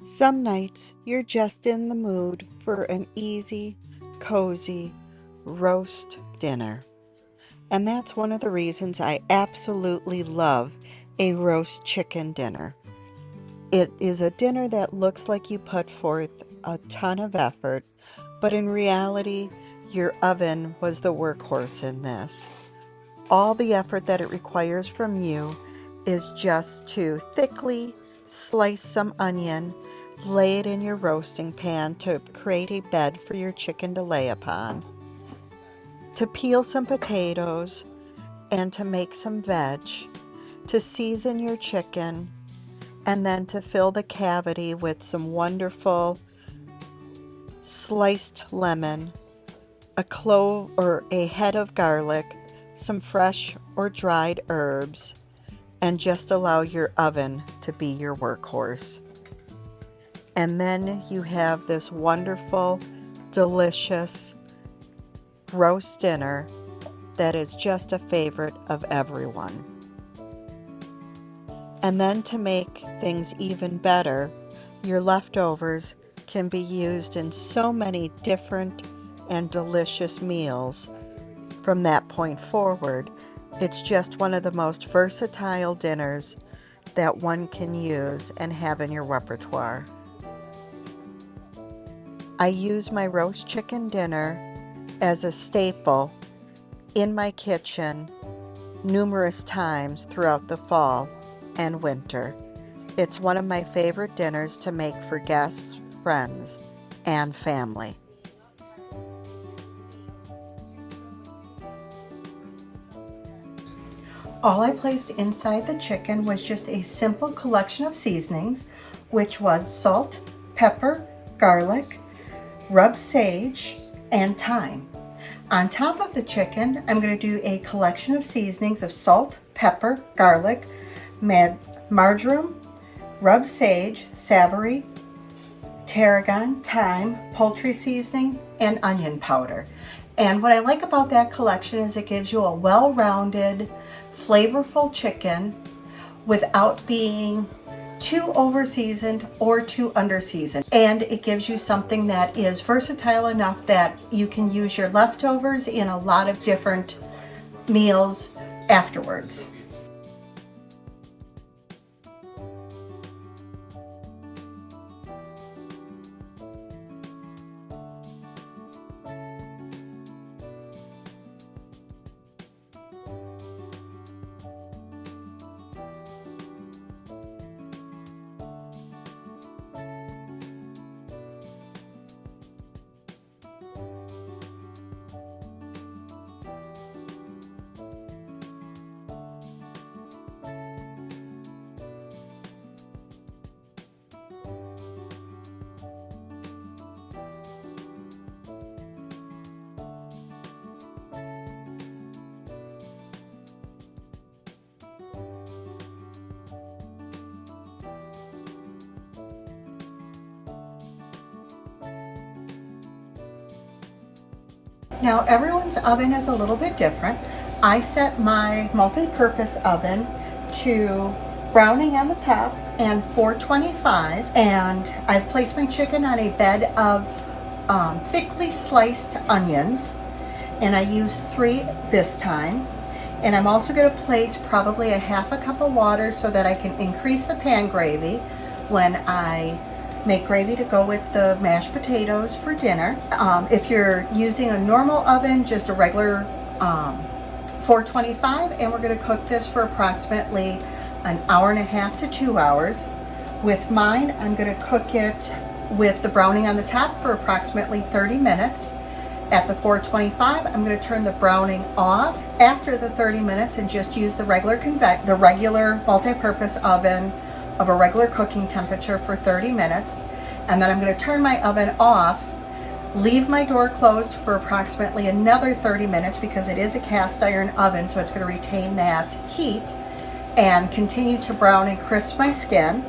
Some nights you're just in the mood for an easy, cozy roast dinner. And that's one of the reasons I absolutely love a roast chicken dinner. It is a dinner that looks like you put forth a ton of effort, but in reality, your oven was the workhorse in this. All the effort that it requires from you is just to thickly slice some onion, lay it in your roasting pan to create a bed for your chicken to lay upon, to peel some potatoes, and to make some veg, to season your chicken, and then to fill the cavity with some wonderful sliced lemon, a clove or a head of garlic, some fresh or dried herbs, and just allow your oven to be your workhorse. And then you have this wonderful, delicious roast dinner that is just a favorite of everyone. And then to make things even better, your leftovers can be used in so many different and delicious meals. From that point forward, it's just one of the most versatile dinners that one can use and have in your repertoire. I use my roast chicken dinner as a staple in my kitchen numerous times throughout the fall and winter. It's one of my favorite dinners to make for guests, friends, and family. All I placed inside the chicken was just a simple collection of seasonings, which was salt, pepper, garlic, rub sage, and thyme. On top of the chicken, I'm going to do a collection of seasonings of salt, pepper, garlic, marjoram, rub sage, savory, tarragon, thyme, poultry seasoning, and onion powder. And what I like about that collection is it gives you a well-rounded, flavorful chicken without being too over-seasoned or too under-seasoned. And it gives you something that is versatile enough that you can use your leftovers in a lot of different meals afterwards. Now everyone's oven is a little bit different. I set my multi-purpose oven to browning on the top and 425, and I've placed my chicken on a bed of thickly sliced onions, and I used 3 this time. And I'm also going to place probably a half a cup of water so that I can increase the pan gravy when I make gravy to go with the mashed potatoes for dinner. If you're using a normal oven, just a regular 425, and we're going to cook this for approximately an hour and a half to 2 hours. With mine, I'm going to cook it with the browning on the top for approximately 30 minutes. At the 425, I'm going to turn the browning off after the 30 minutes and just use the regular multi-purpose oven of a regular cooking temperature for 30 minutes. And then I'm going to turn my oven off, leave my door closed for approximately another 30 minutes because it is a cast iron oven, so it's going to retain that heat, and continue to brown and crisp my skin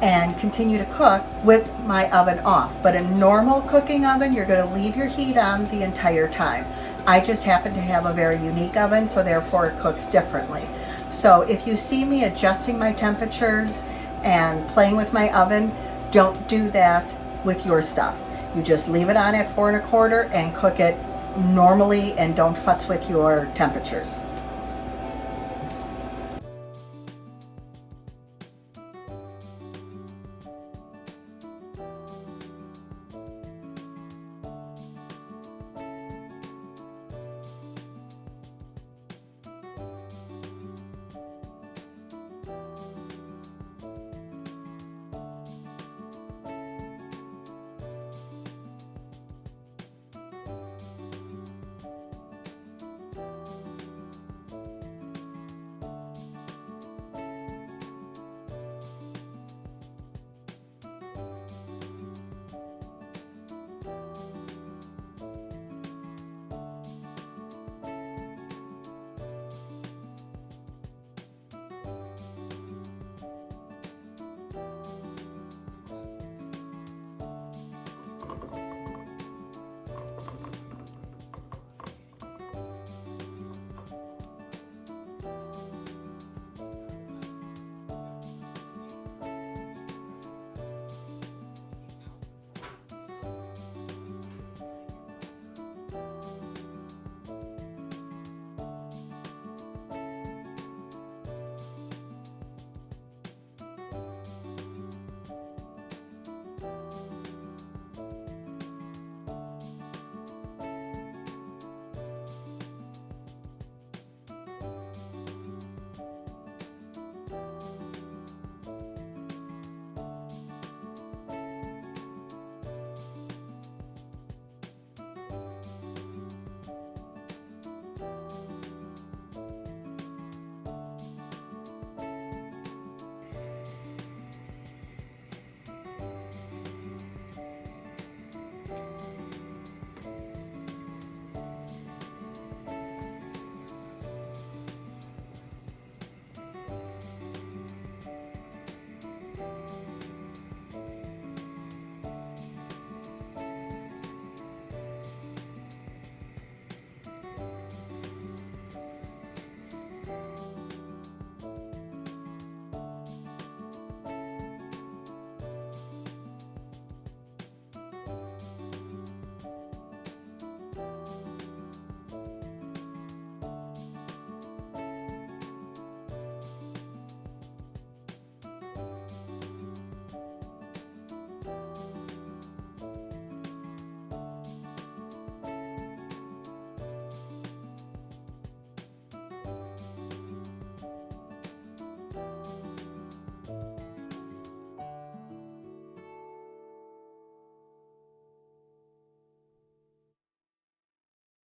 and continue to cook with my oven off. But a normal cooking oven, you're going to leave your heat on the entire time. I just happen to have a very unique oven, so therefore it cooks differently. So if you see me adjusting my temperatures and playing with my oven, Don't do that with your stuff. You just leave it on at 4 1/4 and cook it normally, and don't futz with your temperatures.